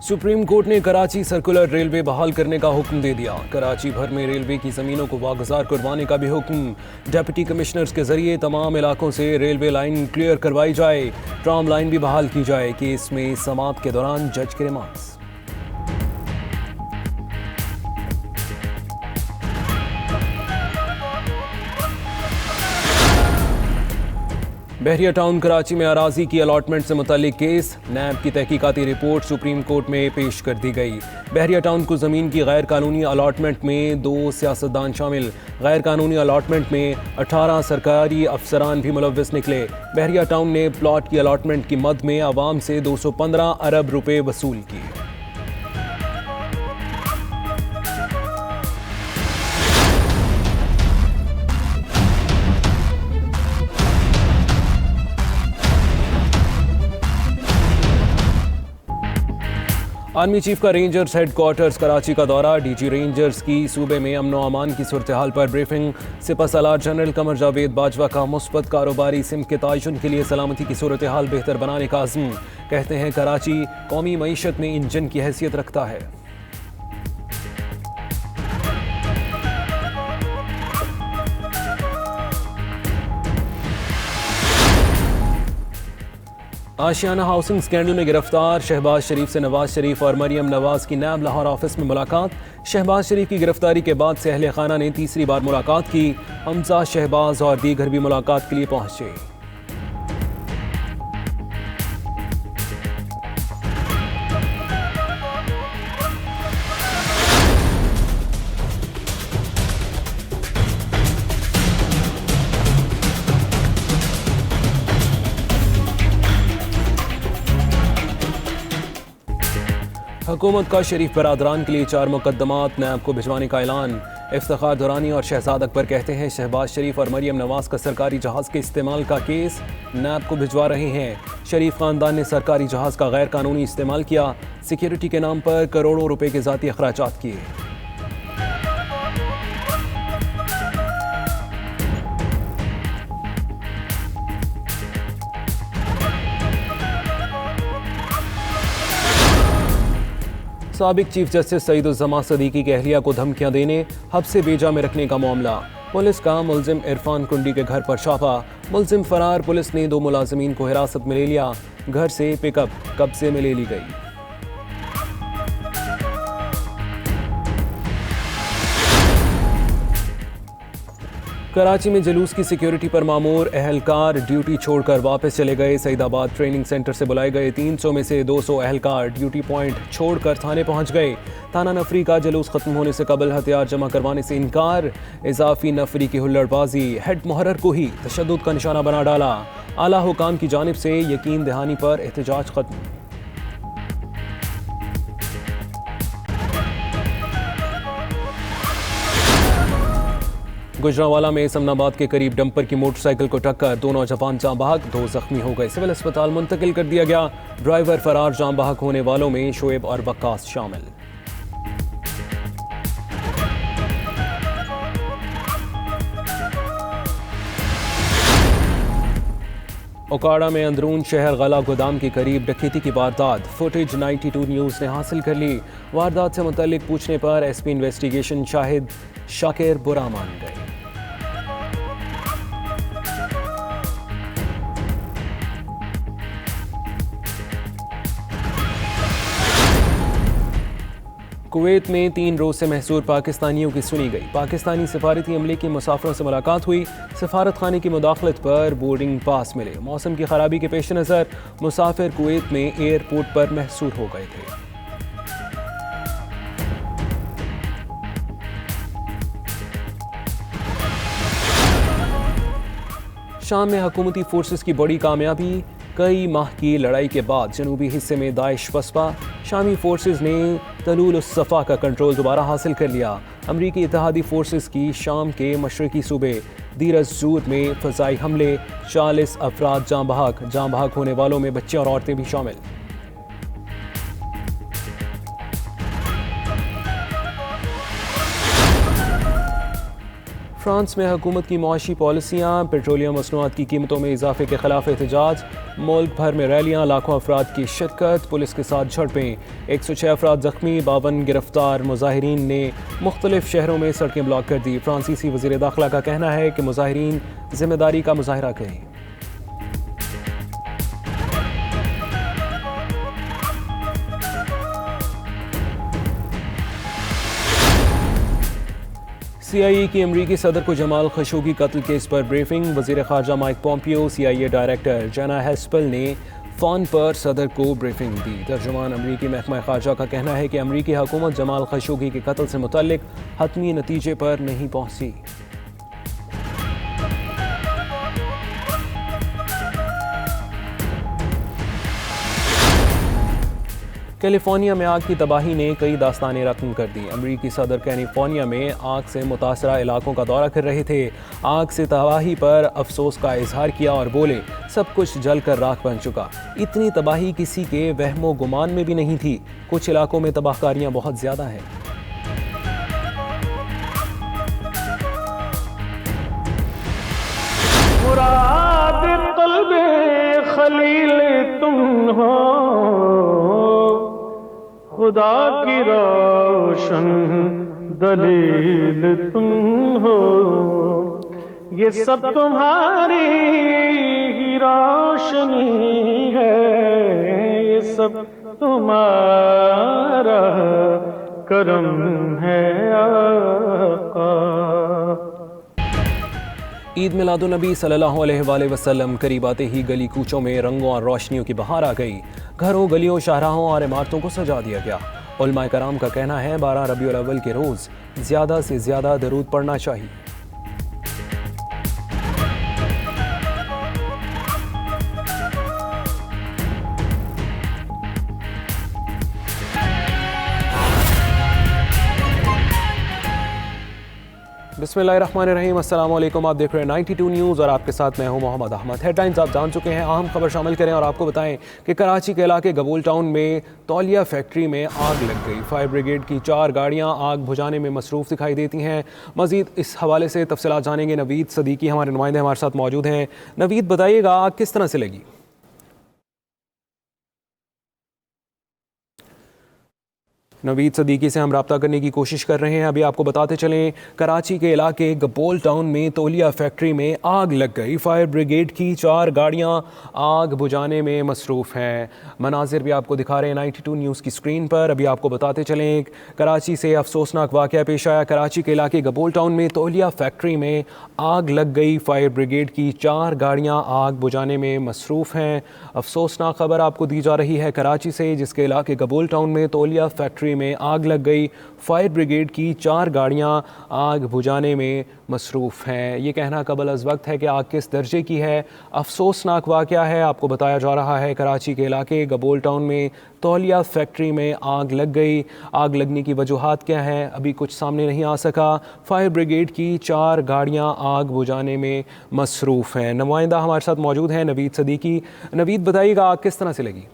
Supreme court ने Karachi circular railway बहाल करने का हुक्म दे दिया। कराची भर में रेलवे की ज़मीनों को वागुजार करवाने का भी हुक्म। डिप्टी कमिश्नर्स के जरिए तमाम इलाकों से रेलवे लाइन क्लियर करवाई जाए। ट्राम लाइन भी बहाल की जाए। केस में समाअत के दौरान जज के रिमार्क्स। बहरिया टाउन कराची में अराजी की अलॉटमेंट से मुतालिक केस। नैब की तहकीकाती रिपोर्ट सुप्रीम कोर्ट में पेश कर दी गई। बहरिया टाउन को ज़मीन की गैर कानूनी अलॉटमेंट में 2 सियासतदान शामिल। गैर कानूनी अलॉटमेंट में 18 सरकारी अफसरान भी मुलव्वस निकले। बहरिया टाउन ने प्लॉट की अलॉटमेंट की मद में आवाम से 215 अरब रुपए वसूल किए। आर्मी चीफ का रेंजर्स हेडक्वार्टर्स कराची का दौरा। डीजी रेंजर्स की सूबे में अमन व अमान की सूरत हाल पर ब्रीफिंग। सिपहसालार जनरल कमर जावेद बाजवा का मुस्बत कारोबारी सिम के तयन के लिए सलामती की सूरत हाल बेहतर बनाने का अज़्म। कहते हैं कराची कौमी मईशत में इंजन की हैसियत रखता है। आशियाना हाउसिंग स्कैंडल में गिरफ्तार शहबाज शरीफ से नवाज शरीफ और मरियम नवाज की नैब लाहौर ऑफिस में मुलाकात। शहबाज शरीफ की गिरफ्तारी के बाद से अहले खाना ने तीसरी बार मुलाकात की। हमजा, शहबाज और दीगर भी मुलाकात के लिए पहुंचे। हुकूमत का शरीफ बरादरान के लिए 4 मुकदमात नैब को भिजवाने का ऐलान। इफ्तिखार दुरानी और शहजाद अकबर कहते हैं शहबाज शरीफ और मरियम नवाज का सरकारी जहाज़ के इस्तेमाल का केस नैब को भिजवा रहे हैं। शरीफ खानदान ने सरकारी जहाज़ का गैर कानूनी इस्तेमाल किया। सिक्योरिटी के नाम पर करोड़ों रुपए के ज़ाती अखराजात किए। साबिक चीफ जस्टिस सईदुज़्ज़मा सदीकी की अहलिया को धमकियां देने, हब्से बेजा में रखने का मामला। पुलिस का मुलजिम इरफान कुंडी के घर पर छापा। मुलजिम फरार। पुलिस ने 2 मुलाजिमीन को हिरासत में ले लिया। घर से पिकअप कब्जे में ले ली गई। कराची में जुलूस की सिक्योरिटी पर मामूर अहलकार ड्यूटी छोड़कर वापस चले गए। सईदाबाद ट्रेनिंग सेंटर से बुलाए गए 300 में से 200 अहलकार ड्यूटी पॉइंट छोड़कर थाने पहुंच गए। थाना नफरी का जुलूस खत्म होने से कबल हथियार जमा करवाने से इनकार। इजाफी नफरी की हुल्लड़बाजी हेड मुहर्रर को ही तशद्दुद का निशाना बना डाला। आला हुकाम की जानिब से यकीन दहानी पर एहतजाज खत्म। गुजरांवाला में समनाबाद के करीब डंपर की मोटरसाइकिल को टक्कर। 2 नौजवान जाँ बहक, 2 जख्मी हो गए। सिविल अस्पताल मुंतकिल कर दिया गया। ड्राइवर फरार। जाँ बहक होने वालों में शोएब और वक्कास शामिल। ओकाड़ा में अंदरून शहर गला गोदाम के करीब डकैती की वारदात। फुटेज 92 न्यूज़ ने हासिल कर ली। वारदात से मुतल्लिक पूछने पर एसपी इन्वेस्टिगेशन शाहिद शाकिर बुरा मान गए। कुवैत में 3 रोज से महसूर पाकिस्तानियों की सुनी गई। पाकिस्तानी सफारती अमले की मुसाफिरों से मुलाकात हुई। सफारत खाने की मुदाखलत पर बोर्डिंग पास मिले। मौसम की खराबी के पेश नज़र मुसाफिर कुवैत में एयरपोर्ट पर महसूर हो गए थे। शाम में हुकूमती फोर्सेस की बड़ी कामयाबी। कई माह की लड़ाई के बाद जनूबी हिस्से में दाइश पसपा। शामी फोर्सेस ने तलूल उस सफ़ा का कंट्रोल दोबारा हासिल कर लिया। अमरीकी इत्तेहादी फोर्सेस की शाम के मशरकी सूबे दीरज ज़ूर में फ़ज़ाई हमले। 40 अफराद जाँ बहक होने वालों में बच्चे और औरतें भी शामिल। फ्रांस में हुकूमत की मुआशी पॉलिसियाँ, पेट्रोलियम मसनूआत की कीमतों में इजाफे के खिलाफ एहतजाज, मुल्क भर में रैलियाँ, लाखों अफराद की शिरकत, पुलिस के साथ झड़पें, 106 अफराद जख्मी, 52 गिरफ्तार। मुजाहिरीन ने मुख्तलिफ शहरों में सड़कें ब्लॉक कर दी। फ्रांसीसी वज़ीर दाखिला का कहना है कि मुजाहिरीन जिम्मेदारी का मुजाहरा करें। CIA की अमरीकी सदर को जमाल खशोगी कत्ल केस पर ब्रीफिंग। वज़ीर ख़ारजा माइक पोम्पियो, CIA डायरेक्टर जाना हेस्पल ने फ़ोन पर सदर को ब्रीफिंग दी। तर्जुमान अमरीकी महकमा ख़ारजा का कहना है कि अमरीकी हुकूमत जमाल खशोगी के कत्ल से मुतल्लिक हतमी नतीजे पर नहीं पहुंची। कैलिफोर्निया में आग की तबाही ने कई दास्तानें रकम कर दी। अमरीकी सदर कैलिफोर्निया में आग से मुतासरा इलाकों का दौरा कर रहे थे। आग से तबाही पर अफसोस का इजहार किया और बोले, सब कुछ जल कर राख बन चुका। इतनी तबाही किसी के वहमो गुमान में भी नहीं थी। कुछ इलाकों में तबाहकारियां बहुत ज़्यादा हैं। मुराद क़ल्बे खलील तुम हो, खुदा की रोशन दलील तुम हो। ये सब तुम्हारी ही रोशनी है, ये सब तुम्हारा करम है आका। ईद मिलादुन्नबी सल्लल्लाहु अलैहि वसल्लम करीब आते ही गली कूचों में रंगों और रोशनियों की बहार आ गई। घरों, गलियों, शाहराहों और इमारतों को सजा दिया गया। उलमाए कराम का कहना है 12 रबीउल अव्वल के रोज़ ज़्यादा से ज़्यादा दरूद पढ़ना चाहिए। बिस्मिल्लाहिर्रहमानिर्रहीम, अस्सलाम वालेकुम। आप देख रहे हैं 92 न्यूज़ और आपके साथ मैं हूं मोहम्मद अहमद। हेडलाइंस आप जान चुके हैं, अहम खबर शामिल करें और आपको बताएं कि कराची के इलाके गबूल टाउन में तौलिया फैक्ट्री में आग लग गई। फायर ब्रिगेड की 4 गाड़ियां आग बुझाने में मसरूफ़ दिखाई देती हैं। मज़ीद इस हवाले से तफसीलात जानेंगे। नवीद सदीकी हमारे नुमाइंदे हमारे साथ मौजूद हैं। नवीद, बताइएगा आग किस तरह से लगी? नवीद सदीकी से हम रब्ता करने की कोशिश कर रहे हैं। अभी आपको बताते चलें, कराची के इलाके गबोल टाउन में तौलिया फैक्ट्री में आग लग गई। फायर ब्रिगेड की 4 गाड़ियां आग बुझाने में मसरूफ़ हैं। मनाजिर भी आपको दिखा रहे हैं 92 न्यूज़ की स्क्रीन पर। अभी आपको बताते चलें, कराची से अफसोसनाक वाक़या पेश आया। कराची के इलाके गबोल टाउन में तौलिया फैक्ट्री में आग लग गई। फायर ब्रिगेड की 4 गाड़ियाँ आग बुझाने में मसरूफ़ हैं। अफसोसनाक खबर आपको दी जा रही है कराची से, जिसके इलाके गबोल टाउन में तौलिया फैक्ट्री में आग लग गई। फायर ब्रिगेड की 4 गाड़ियां आग बुझाने में मसरूफ़ हैं। ये कहना कबल अज़ वक्त है कि आग किस दर्जे की है। अफसोसनाक वाक़या है। आपको बताया जा रहा है कराची के इलाके गबोल टाउन में तौलिया फैक्ट्री में आग लग गई। आग लगने की वजूहात क्या हैं, अभी कुछ सामने नहीं आ सका। फायर ब्रिगेड की 4 गाड़ियां आग बुझाने में मसरूफ़ हैं। नुमाइंदा हमारे साथ मौजूद हैं नवीद सदीकी। नवीद, बताइएगा आग किस तरह से लगी?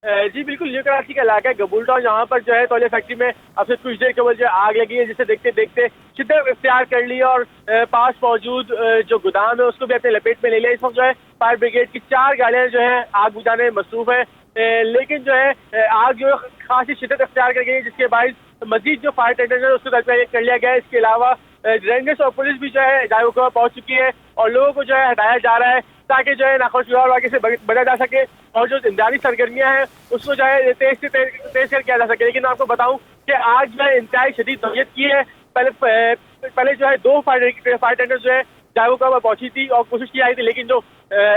जी बिल्कुल, ये कराची का इलाका है गबूल टाउन, जहाँ पर जो है तौलिया फैक्ट्री में अब से कुछ देर कबल जो आग लगी है, जिसे देखते देखते शिद्दत इख्तियार कर ली और पास मौजूद जो गोदाम है उसको भी अपने लपेट में ले लिया। इस वक्त जो है फायर ब्रिगेड की 4 गाड़ियां जो है आग बुझाने में मसरूफ है, लेकिन जो है आग जो है खासी शिद्दत इख्तियार कर गई, जिसके बाद मजीद जो फायर टेंडर है उसको कर लिया गया है। इसके अलावा रेंजर्स और पुलिस भी जो है जायका पहुंच चुकी है और लोगों को जो है हटाया जा रहा है ताकि जो है नाखुशगवार वाक़े से बचा जा सके और जो इंदारी सरगर्मियां हैं उसको जो है तेज से तेज कर किया जा सके। लेकिन मैं आपको बताऊं कि आज जो है इंतहाई शदीद नौयत की है। पहले जो है 2 फायर टेंडर जो है जायका में पहुंची थी और कोशिश की आई थी, लेकिन जो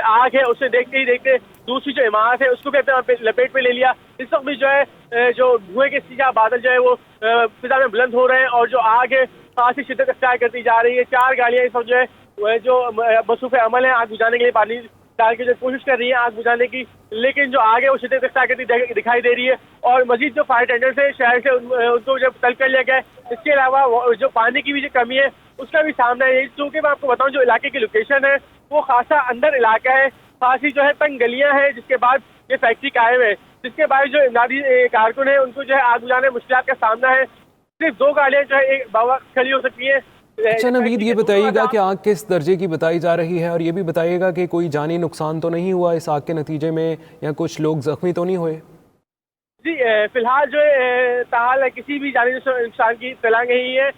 आग है उसे देखते ही देखते दूसरी जो इमारत है उसको भी अपने लपेट में ले लिया। इस वक्त भी जो है जो धुएं के सीधा बादल जो है वो फिजा में बुलंद हो रहे हैं और जो आग है खासी शिद्दत इख्तियार करती जा रही है। 4 गाड़ियां इस वक्त जो है जो मसरूफ़ अमल है आग बुझाने के लिए पानी डाल के जो कोशिश कर रही है आग बुझाने की, लेकिन जो आग है वो शिद्दत इख्तियार करती दिखाई दे रही है और मजीद जो फायर टेंडर्स है शहर से उनको जब तलब कर लिया गया है। इसके अलावा जो पानी की भी जो कमी है उसका भी सामना है, क्योंकि मैं आपको बताऊं जो इलाके की लोकेशन है वो खासा अंदर इलाका है, खासी जो है तंग गलियां हैं, जिसके बाद ये फैक्ट्री कायम है, जिसके बाद जो इमदादी कारकुन है उनको जो है आग बुझाने में मुश्किलात का सामना है। सिर्फ 2 गाड़ियां जो है एक बाबा खड़ी हो सकती है, अच्छा नवीद, ये बताइएगा कि आग किस दर्जे की बताई जा रही है, और ये भी बताइएगा कि कोई जानी नुकसान तो नहीं हुआ इस आग के नतीजे में, या कुछ लोग जख्मी तो नहीं हुए? जी फिलहाल जो है ताहाल किसी भी जानी नुकसान की इत्तला नहीं है।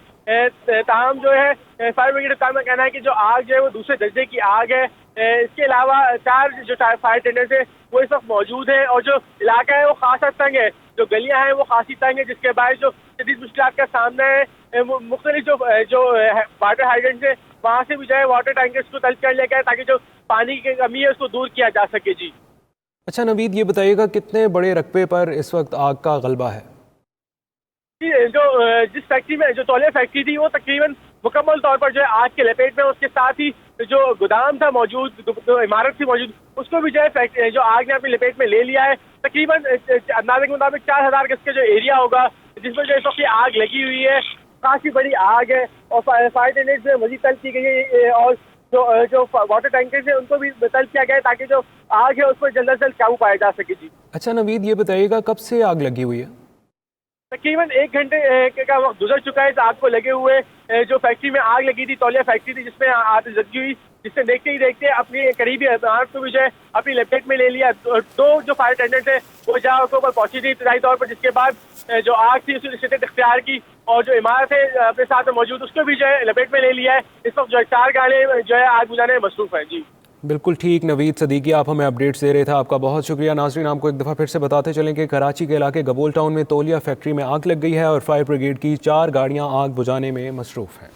ताहम जो है फायर ब्रिगेड का कहना है कि जो आग जो है वो दूसरे दर्जे की आग है। इसके अलावा 4 जो फायर टेंडर्स है वो इस वक्त मौजूद है, और जो इलाका है वो खासा तंग है, जो गलियां हैं वो खासी तंग है, जिसके बाद जो शदीद मुश्किलात का सामना है। मुख्तलिफ जो वाटर हाइड्रेंट्स है वहाँ से भी जो है वाटर टैंकर्स को तलब कर लिया गया है ताकि जो पानी की कमी है उसको दूर किया जा सके। जी अच्छा नवीद, ये बताइएगा कितने बड़े रकबे पर इस वक्त आग का गलबा है? जो जिस फैक्ट्री में जो तौलिया फैक्ट्री थी वो तकरीबन मुकम्मल तौर पर जो है आग के लपेट में, उसके साथ ही जो गोदाम था मौजूद, जो इमारत थी मौजूद, उसको भी जो है जो आग ने अपनी लपेट में ले लिया है। तकरीबन अंदाजे के मुताबिक 4000 गज का जो एरिया होगा जिसमें जो इस वक्त आग लगी हुई है, काफी बड़ी आग है, और फायर टेंडर्स में मजीद तलब की गई है, और जो वाटर टैंकर्स है उनको भी तलब किया गया है ताकि जो आग है उस पर जल्द से जल्द काबू पाया जा सके। जी अच्छा नवीद, ये बताइएगा कब से आग लगी हुई है? तकरीबन 1 घंटे का वक्त गुजर चुका है इस आग को लगे हुए। जो फैक्ट्री में आग लगी थी, तौलिया फैक्ट्री थी जिसमें आतिशबाजी हुई, जिससे देखते ही देखते अपनी करीबी इमारत को भी जो है अपनी लपेट में ले लिया। 2 जो फायर टेंडर्स है वो जहाँ ऊपर पहुंची थी इब्तदाई तौर पर, जिसके बाद जो आग थी उसने शिद्दत इख्तियार की, और जो इमारत है अपने साथ में मौजूद उसको भी जो है लपेट में ले लिया है। इस वक्त जो है 4 गाड़ियाँ जो है आग बुझाने में मसरूफ है। जी बिल्कुल ठीक नवीद सदीकी, आप हमें अपडेट्स दे रहे थे, आपका बहुत शुक्रिया। नाज़रीन, आपको एक दफ़ा फिर से बताते चलें कि कराची के इलाके गबोल टाउन में तौलिया फैक्ट्री में आग लग गई है और फायर ब्रिगेड की 4 गाड़ियां आग बुझाने में मसरूफ़ हैं।